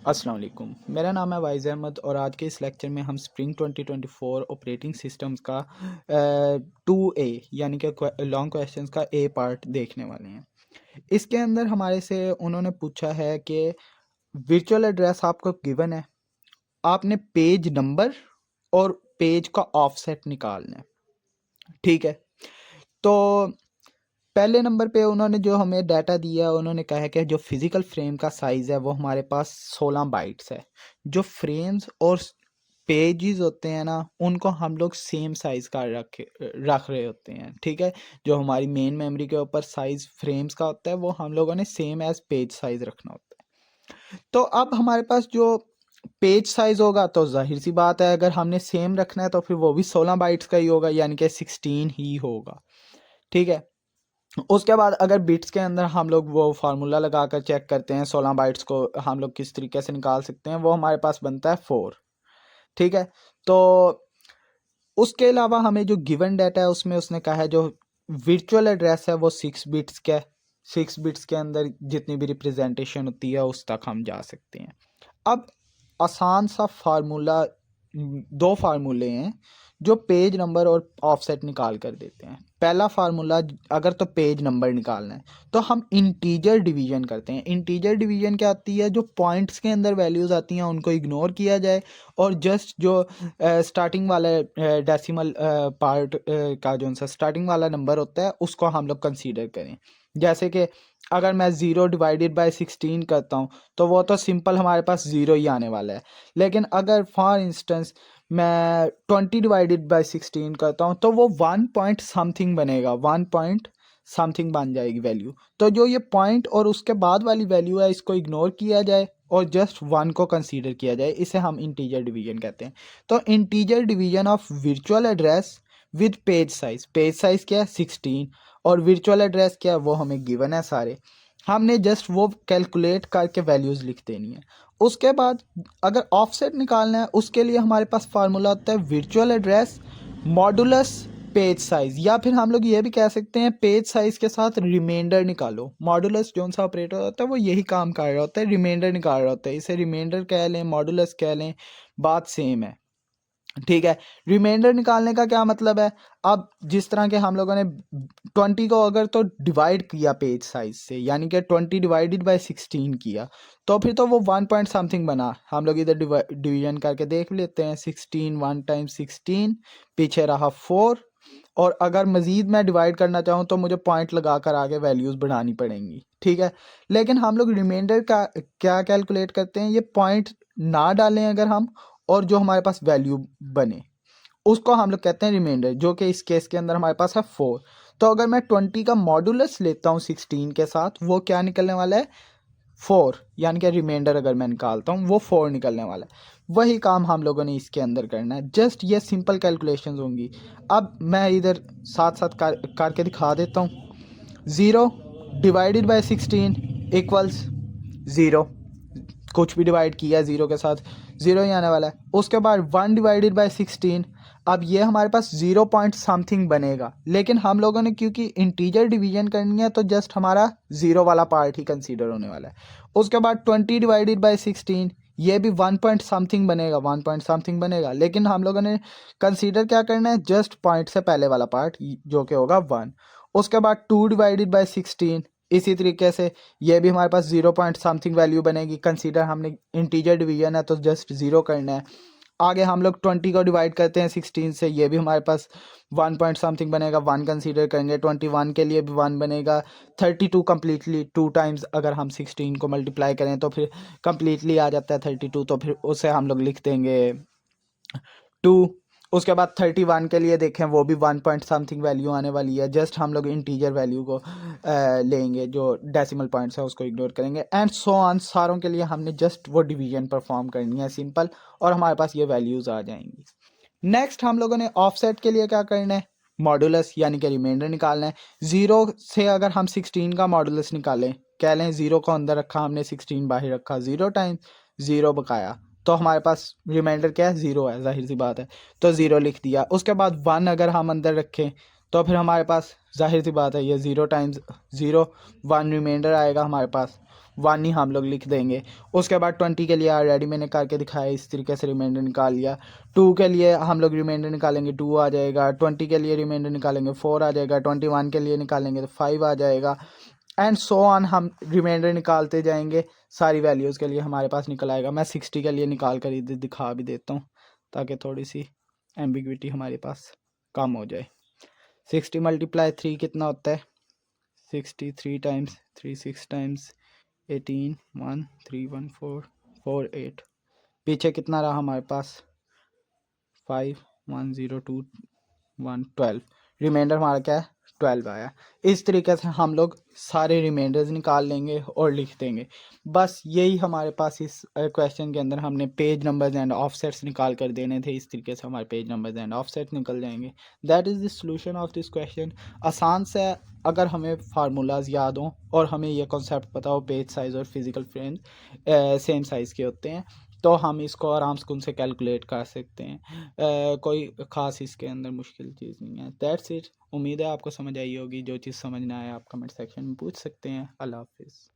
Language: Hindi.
अस्सलाम वालेकुम। मेरा नाम है वाइज़ अहमद और आज के इस लेक्चर में हम स्प्रिंग 2024 ऑपरेटिंग सिस्टम्स का 2A यानी कि लॉन्ग क्वेश्चंस का ए पार्ट देखने वाले हैं। इसके अंदर हमारे से उन्होंने पूछा है कि वर्चुअल एड्रेस आपको गिवन है, आपने पेज नंबर और पेज का ऑफसेट निकालना है। ठीक है, तो पहले नंबर पे उन्होंने जो हमें डाटा दिया उन्होंने कहा है कि जो फिज़िकल फ्रेम का साइज़ है वो हमारे पास 16 बाइट्स है। जो फ्रेम्स और पेजेस होते हैं ना, उनको हम लोग सेम साइज़ का रख रहे होते हैं। ठीक है, जो हमारी मेन मेमोरी के ऊपर साइज़ फ्रेम्स का होता है वो हम लोगों ने सेम एज पेज साइज़ रखना होता है। तो अब हमारे पास जो पेज साइज़ होगा तो जाहिर सी बात है, अगर हमने सेम रखना है तो फिर वो भी 16 बाइट्स का ही होगा, यानी कि 16 ही होगा। ठीक है, उसके बाद अगर बिट्स के अंदर हम लोग वो फार्मूला लगाकर चेक करते हैं 16 बाइट्स को हम लोग किस तरीके से निकाल सकते हैं, वो हमारे पास बनता है 4। ठीक है, तो उसके अलावा हमें जो गिवन डाटा है उसमें उसने कहा है जो वर्चुअल एड्रेस है वो 6 बिट्स का है। 6 बिट्स के अंदर जितनी भी रिप्रेजेंटेशन होती है उस तक हम जा सकते हैं। अब आसान सा फार्मूला, दो फार्मूले हैं जो पेज नंबर और ऑफसेट निकाल कर देते हैं। पहला फार्मूला, अगर तो पेज नंबर निकालना है तो हम इंटीजर डिवीजन करते हैं। इंटीजर डिवीजन क्या आती है, जो पॉइंट्स के अंदर वैल्यूज आती हैं उनको इग्नोर किया जाए और जस्ट जो स्टार्टिंग वाला डेसिमल पार्ट का जो सा स्टार्टिंग वाला नंबर होता है उसको हम लोग कंसीडर करें। जैसे कि अगर मैं 0 डिवाइडेड बाय 16 करता हूँ तो वो तो सिंपल हमारे पास 0 ही आने वाला है। लेकिन अगर फॉर इंस्टेंस मैं 20 डिवाइडेड बाय 16 करता हूँ तो वो 1 पॉइंट समथिंग बनेगा, 1 पॉइंट समथिंग बन जाएगी वैल्यू। तो जो ये पॉइंट और उसके बाद वाली वैल्यू है इसको इग्नोर किया जाए और जस्ट 1 को कंसीडर किया जाए, इसे हम इंटीजर डिवीजन कहते हैं। तो integer division of virtual address with page size, page size क्या है 16 और वर्चुअल एड्रेस क्या है वो हमें गिवन है सारे, हमने जस्ट वो कैलकुलेट करके वैल्यूज़ लिख देनी है। उसके बाद अगर ऑफसेट निकालना है उसके लिए हमारे पास फार्मूला होता है virtual address modulus page size, या फिर हम लोग ये भी कह सकते हैं पेज साइज के साथ रिमाइंडर निकालो। मॉडुलस जो सा ऑपरेटर होता है वो यही काम कर रहा होता है, रिमाइंडर निकाल रहा होता है। इसे रिमाइंडर कह लें, मॉडुलस कह लें, बात सेम है। ठीक है, रिमाइंडर निकालने का क्या मतलब है, अब जिस तरह के हम लोगों ने 20 को अगर तो डिवाइड किया पेज साइज से, यानी कि 20 डिवाइडेड बाय 16 किया तो फिर तो वो 1 पॉइंट समथिंग बना। हम लोग इधर डिवीजन करके देख लेते हैं, 16 1 टाइम्स 16 पीछे रहा 4, और अगर मज़ीद मैं डिवाइड करना चाहूँ तो मुझे पॉइंट लगा कर आगे वैल्यूज़ बढ़ानी पड़ेंगी। ठीक है, लेकिन हम लोग रिमाइंडर का क्या कैलकुलेट करते हैं, ये पॉइंट ना डालें अगर हम, और जो हमारे पास वैल्यू बने उसको हम लोग कहते हैं रिमाइंडर, जो कि इस केस के अंदर हमारे पास है 4। तो अगर मैं 20 का मॉडुलस लेता हूँ 16 के साथ, वो क्या निकलने वाला है 4, यानी कि रिमाइंडर अगर मैं निकालता हूँ वो 4 निकलने वाला है। वही काम हम लोगों ने इसके अंदर करना है, जस्ट ये सिंपल कैलकुलेशंस होंगी। अब मैं इधर साथ साथ करके दिखा देता हूँ। 0 डिवाइडेड बाय 16 इक्वल्स 0, कुछ भी डिवाइड किया 0 के साथ 0 ही आने वाला है। उसके बाद 1 डिवाइडेड बाय 16, अब ये हमारे पास 0 पॉइंट समथिंग बनेगा, लेकिन हम लोगों ने क्योंकि इंटीजर डिवीजन करनी है तो जस्ट हमारा 0 वाला पार्ट ही कंसीडर होने वाला है। उसके बाद 20 डिवाइडेड बाय 16, ये भी 1 पॉइंट समथिंग बनेगा, 1 पॉइंट समथिंग बनेगा, लेकिन हम लोगों ने कंसीडर क्या करना है, जस्ट पॉइंट से पहले वाला पार्ट जो कि होगा 1। उसके बाद 2 डिवाइडेड बाय 16, इसी तरीके से ये भी हमारे पास 0 पॉइंट समथिंग वैल्यू बनेगी, कंसीडर हमने इंटीजर डिवीजन है तो जस्ट 0 करना है। आगे हम लोग 20 को डिवाइड करते हैं 16 से, ये भी हमारे पास 1 पॉइंट समथिंग बनेगा, 1 कंसीडर करेंगे। 21 के लिए भी 1 बनेगा। 32 कम्प्लीटली 2 टाइम्स अगर हम 16 को मल्टीप्लाई करें तो फिर कम्प्लीटली आ जाता है 32, तो फिर उसे हम लोग लिख देंगे 2। उसके बाद 31 के लिए देखें, वो भी 1 पॉइंट समथिंग वैल्यू आने वाली है, जस्ट हम लोग इंटीजर वैल्यू को लेंगे, जो डेसिमल पॉइंट्स है उसको इग्नोर करेंगे, एंड सो ऑन। सारों के लिए हमने जस्ट वो डिवीजन परफॉर्म करनी है सिंपल, और हमारे पास ये वैल्यूज़ आ जाएंगी। नेक्स्ट हम लोगों ने ऑफसेट के लिए क्या करना है, मॉडुलस यानी कि रिमाइंडर निकालना है। 0 से अगर हम 16 का मॉडुलस निकालें, कह लें 0 को अंदर रखा हमने, 16 बाहर रखा, 0 टाइम्स 0 बकाया, तो हमारे पास रिमाइंडर क्या है 0 है, जाहिर सी बात है, तो 0 लिख दिया। उसके बाद 1 अगर हम अंदर रखें तो फिर हमारे पास जाहिर सी बात है ये 0 टाइम्स 0 1 रिमाइंडर आएगा हमारे पास, 1 ही हम लोग लिख देंगे। उसके बाद 20 के लिए ऑलरेडी मैंने करके दिखाया, इस तरीके से रिमाइंडर निकाल लिया। 2 के लिए हम लोग रिमाइंडर निकालेंगे 2 आ जाएगा, 20 के लिए रिमाइंडर निकालेंगे 4 आ जाएगा, 21 के लिए निकालेंगे तो 5 आ जाएगा, एंड सो ऑन हम रिमाइंडर निकालते जाएंगे। सारी वैल्यूज़ के लिए हमारे पास निकल आएगा। मैं 60 के लिए निकाल कर इधर दिखा भी देता हूँ ताकि थोड़ी सी एम्बिग्विटी हमारे पास कम हो जाए। 60 मल्टीप्लाई 3 कितना होता है? 60 3 टाइम्स 3 6 टाइम्स 18 1 3 1 4 4 8, पीछे कितना रहा हमारे पास? 5 1 0 2 1 12, रिमाइंडर हमारा क्या है? 12 आया। इस तरीके से हम लोग सारे रिमाइंडर्स निकाल लेंगे और लिख देंगे। बस यही हमारे पास इस क्वेश्चन के अंदर हमने पेज नंबर्स एंड ऑफसेट्स निकाल कर देने थे। इस तरीके से हमारे पेज नंबर्स एंड ऑफसेट निकल जाएंगे। That is the solution of this question. आसान से अगर हमें फार्मूलाज याद हों और हमें ये कॉन्सेप्ट पता हो पेज साइज़ और फिज़िकल फ्रेम सेम साइज़ के होते हैं, तो हम इसको आराम से उनसे कैलकुलेट कर सकते हैं। कोई ख़ास इसके अंदर मुश्किल चीज़ नहीं है। That's it. उम्मीद है आपको समझ आई होगी। जो चीज़ समझ ना आए आप कमेंट सेक्शन में पूछ सकते हैं। अल्लाह हाफिज़।